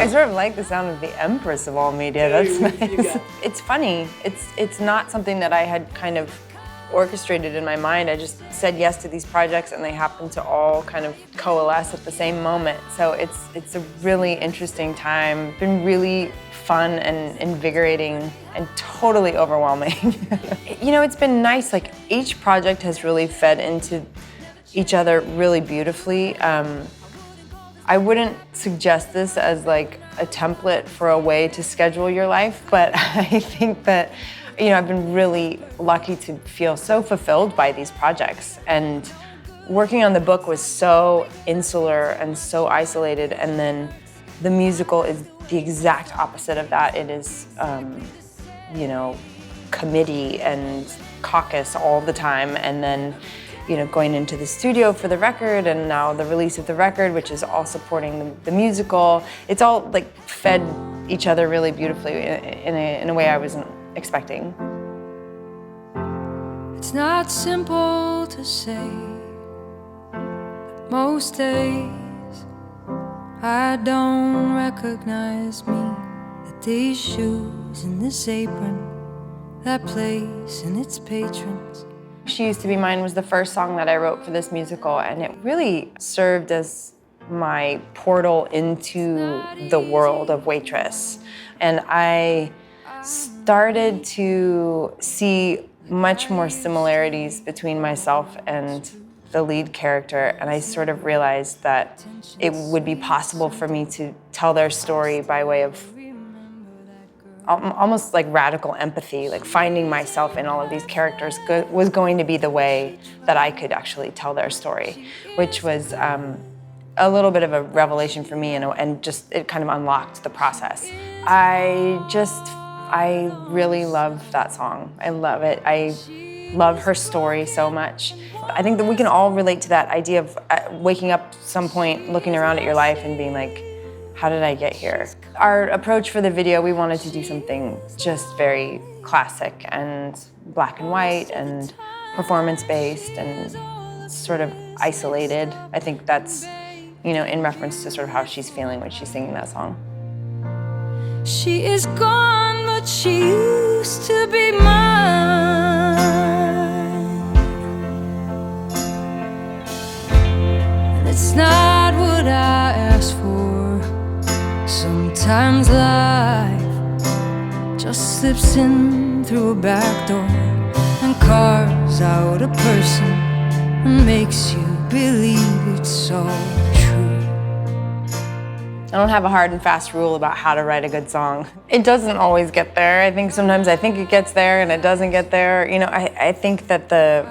I sort of like the sound of the Empress of all media. That's nice. It's funny. It's not something that I had kind of orchestrated in my mind. I just said yes to these projects and they happened to all kind of coalesce at the same moment. So it's a really interesting time. It's been really fun and invigorating and totally overwhelming. You know, it's been nice. Like, each project has really fed into each other really beautifully. I wouldn't suggest this as like a template for a way to schedule your life, but I think that, you know, I've been really lucky to feel so fulfilled by these projects. And working on the book was so insular and so isolated, and then the musical is the exact opposite of that. It is, you know, committee and caucus all the time, and then, you know, going into the studio for the record, and now the release of the record, which is all supporting the musical. It's all like fed each other really beautifully in a way I wasn't expecting. It's not simple to say, but most days I don't recognize me, that these shoes and this apron, that place and its patrons. She Used to Be Mine was the first song that I wrote for this musical, and it really served as my portal into the world of Waitress. And I started to see much more similarities between myself and the lead character, and I sort of realized that it would be possible for me to tell their story by way of almost like radical empathy, like finding myself in all of these characters was going to be the way that I could actually tell their story, which was a little bit of a revelation for me, and just it kind of unlocked the process. I really love that song. I love it. I love her story so much. I think that we can all relate to that idea of waking up some point, looking around at your life and being like, how did I get here? Our approach for the video, we wanted to do something just very classic and black and white and performance-based and sort of isolated. I think that's, you know, in reference to sort of how she's feeling when she's singing that song. She is gone, but she used to be mine. And it's not what I asked for. Sometimes life just slips in through a back door and carves out a person and makes you believe it's so true. I don't have a hard and fast rule about how to write a good song. It doesn't always get there. I think sometimes I think it gets there and it doesn't get there. You know, I think that the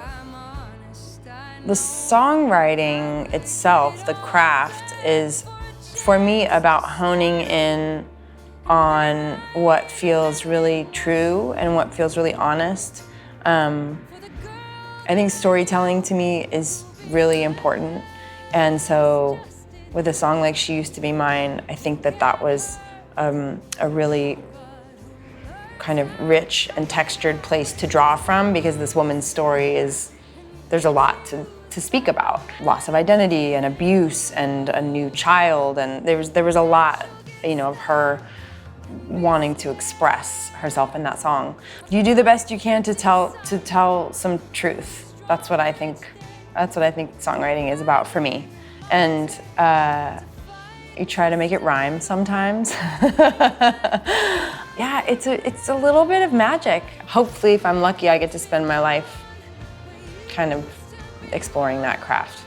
songwriting itself, the craft, is for me about honing in on what feels really true and what feels really honest. I think storytelling to me is really important, and so with a song like She Used to Be Mine, I think that that was a really kind of rich and textured place to draw from, because this woman's story is, there's a lot to speak about. Loss of identity and abuse and a new child, and there was a lot, you know, of her wanting to express herself in that song. You do the best you can to tell some truth. That's what I think songwriting is about for me. And you try to make it rhyme sometimes. Yeah, it's a little bit of magic. Hopefully, if I'm lucky, I get to spend my life kind of exploring that craft.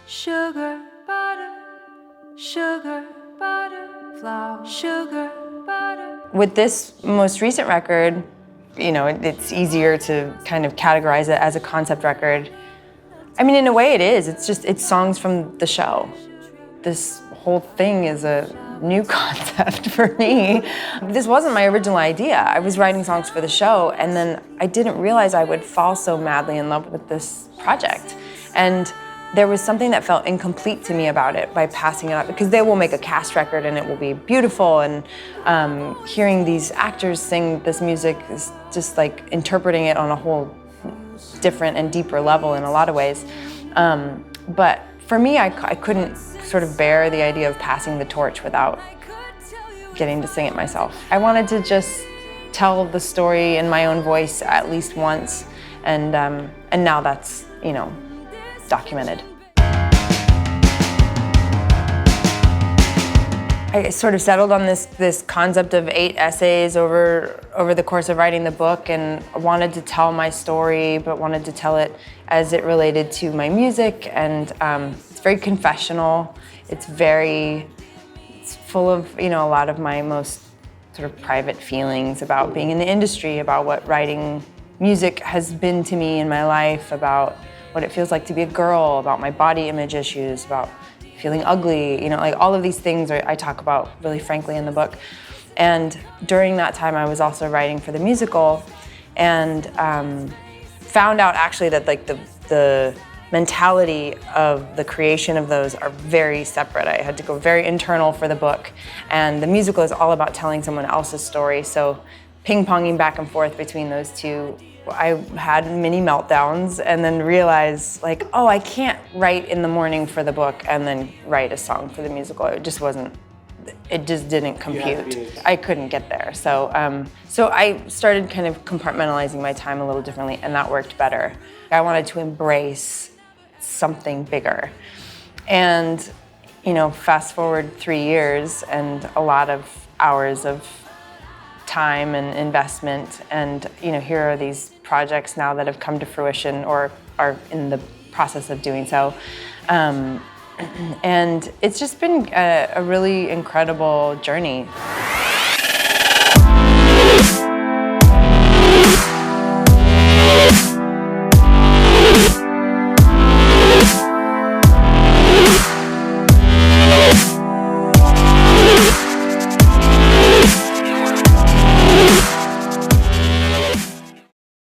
Sugar, butter, flour, sugar, butter. With this most recent record, you know, it's easier to kind of categorize it as a concept record. I mean, in a way it is. It's songs from the show. This whole thing is a new concept for me. This wasn't my original idea. I was writing songs for the show, and then I didn't realize I would fall so madly in love with this project. And there was something that felt incomplete to me about it by passing it up, because they will make a cast record and it will be beautiful, and hearing these actors sing this music is just like interpreting it on a whole different and deeper level in a lot of ways. But for me, I couldn't sort of bear the idea of passing the torch without getting to sing it myself. I wanted to just tell the story in my own voice at least once, and now that's, you know, documented. I sort of settled on this concept of 8 essays over the course of writing the book, and wanted to tell my story, but wanted to tell it as it related to my music. And it's very confessional. It's full of, you know, a lot of my most sort of private feelings about being in the industry, about what writing music has been to me in my life, about what it feels like to be a girl, about my body image issues, about feeling ugly, you know, like all of these things I talk about really frankly in the book. And during that time, I was also writing for the musical, and found out actually that like the mentality of the creation of those are very separate. I had to go very internal for the book, and the musical is all about telling someone else's story. So ping-ponging back and forth between those two, I had mini meltdowns and then realized, like, oh, I can't write in the morning for the book and then write a song for the musical. It just didn't compute. I couldn't get there. So I started kind of compartmentalizing my time a little differently, and that worked better. I wanted to embrace something bigger. And, you know, fast forward 3 years and a lot of hours of time and investment, and, you know, here are these projects now that have come to fruition or are in the process of doing so. And it's just been a really incredible journey.